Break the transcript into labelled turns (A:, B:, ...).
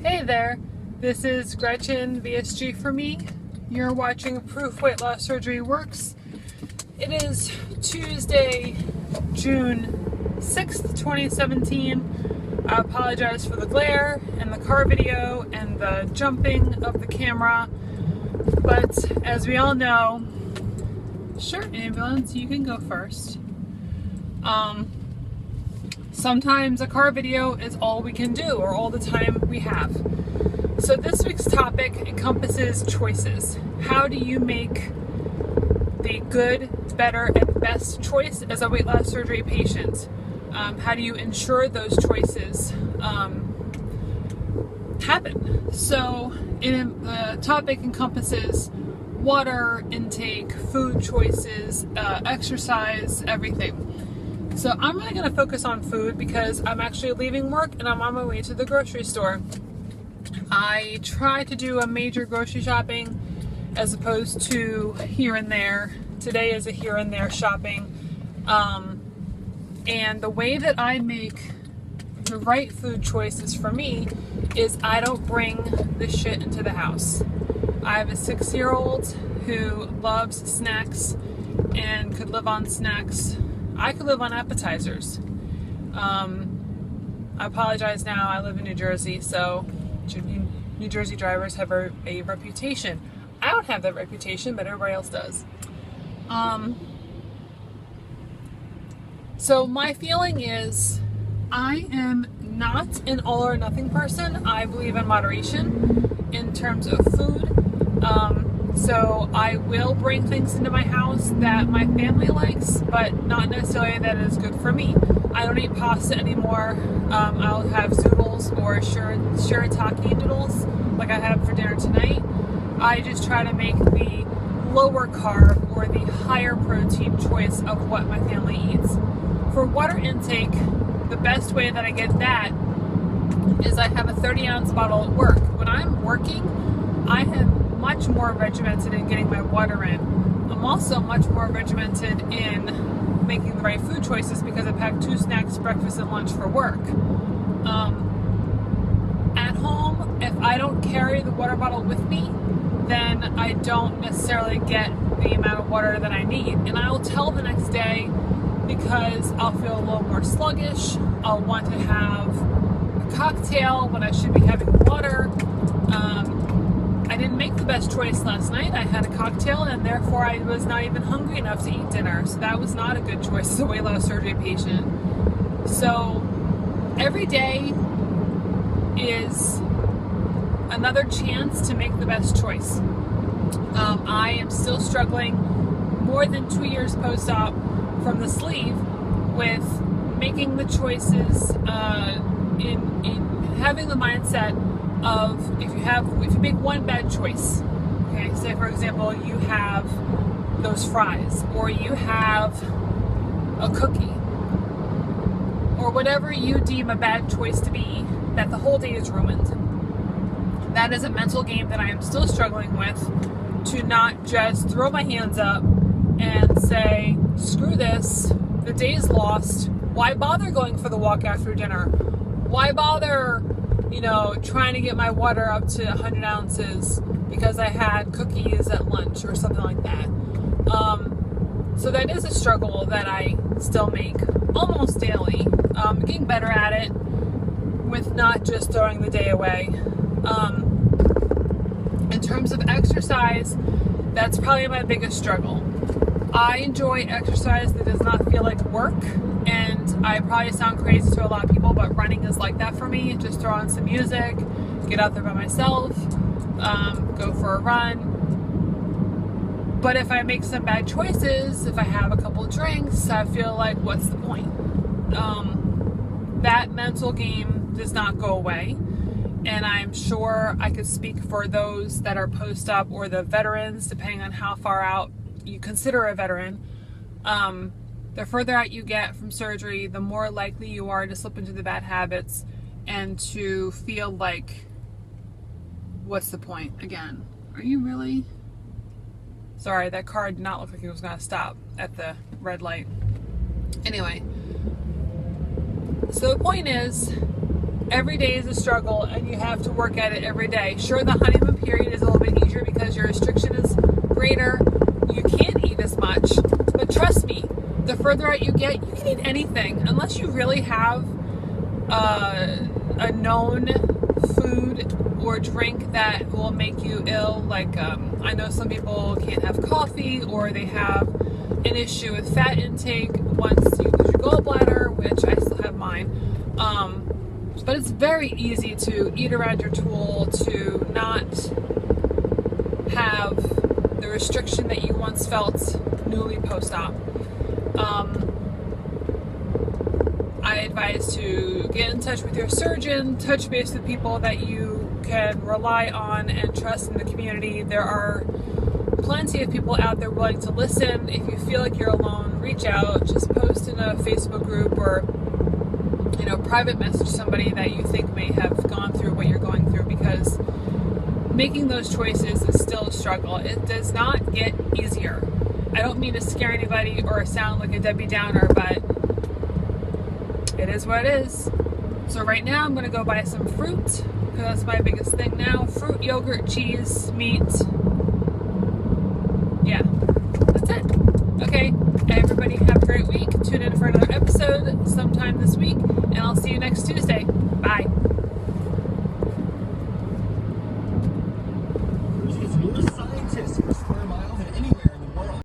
A: Hey there, this is Gretchen, VSG for me. You're watching Proof Weight Loss Surgery Works. It is Tuesday, June 6th, 2017. I apologize for the glare and the car video and the jumping of the camera, but as we all know, sure, ambulance, you can go first. Sometimes a car video is all we can do or all the time we have. So this week's topic encompasses choices. How do you make the good, better, and best choice as a weight loss surgery patient? How do you ensure those choices happen? So the topic encompasses water intake, food choices, exercise, everything. So I'm really going to focus on food because I'm actually leaving work and I'm on my way to the grocery store. I try to do a major grocery shopping as opposed to here and there. Today is a here and there shopping. And the way that I make the right food choices for me is I don't bring the shit into the house. I have a 6-year-old who loves snacks and could live on snacks. I could live on appetizers. I apologize now, I live in New Jersey, so New Jersey drivers have a reputation. I don't have that reputation, but everybody else does. So my feeling is I am not an all or nothing person. I believe in moderation in terms of food. So I will bring things into my house that my family likes, but not necessarily that is good for me. I don't eat pasta anymore. I'll have zoodles or shirataki noodles like I had for dinner tonight. I just try to make the lower carb or the higher protein choice of what my family eats. For water intake, the best way that I get that is I have a 30-ounce bottle at work. When I'm working, I am much more regimented in getting my water in. I'm also much more regimented in making the right food choices because I pack 2 snacks, breakfast and lunch for work. At home, if I don't carry the water bottle with me, then I don't necessarily get the amount of water that I need. And I will tell the next day because I'll feel a little more sluggish. I'll want to have a cocktail when I should be having water. I didn't make the best choice last night. I had a cocktail and therefore I was not even hungry enough to eat dinner. So that was not a good choice as a weight loss surgery patient. So every day is another chance to make the best choice. I am still struggling more than 2 years post-op from the sleeve with making the choices in having the mindset of if you make one bad choice, okay, say for example you have those fries or you have a cookie or whatever you deem a bad choice to be, that the whole day is ruined. That is a mental game that I am still struggling with, to not just throw my hands up and say, screw this, the day's lost, why bother going for the walk after dinner? Why bother, trying to get my water up to 100 ounces because I had cookies at lunch or something like that. So that is a struggle that I still make almost daily. Getting better at it with not just throwing the day away. In terms of exercise, that's probably my biggest struggle. I enjoy exercise that does not feel like work, and I probably sound crazy to a lot of people, but running is like that for me. Just throw on some music, get out there by myself, go for a run. But if I make some bad choices, if I have a couple drinks, I feel like, what's the point? That mental game does not go away. And I'm sure I could speak for those that are post-op or the veterans, depending on how far out you consider a veteran. The further out you get from surgery, the more likely you are to slip into the bad habits and to feel like, what's the point? Again, are you really? Sorry, that car did not look like it was going to stop at the red light. Anyway, so the point is, every day is a struggle and you have to work at it every day. Sure, the honeymoon period is a little bit easier because your restriction is greater. You can't eat as much. But trust me, the further out you get, you can eat anything. Unless you really have a known food or drink that will make you ill. Like, I know some people can't have coffee, or they have an issue with fat intake once you lose your gallbladder, which I still have mine. But it's very easy to eat around your tool, to not have the restriction that you once felt newly post-op. I advise to get in touch with your surgeon, touch base with people that you can rely on and trust in the community. There are plenty of people out there willing to listen. If you feel like you're alone, reach out, just post in a Facebook group, or private message somebody that you think may have gone through what you're going through, because making those choices is still a struggle. It does not get easier. I don't mean to scare anybody or sound like a Debbie Downer, but it is what it is. So right now I'm going to go buy some fruit, because that's my biggest thing now. Fruit, yogurt, cheese, meat. Yeah, that's it. Okay, everybody have a great week. Tune in for another episode sometime this week, and I'll see you next Tuesday. Bye.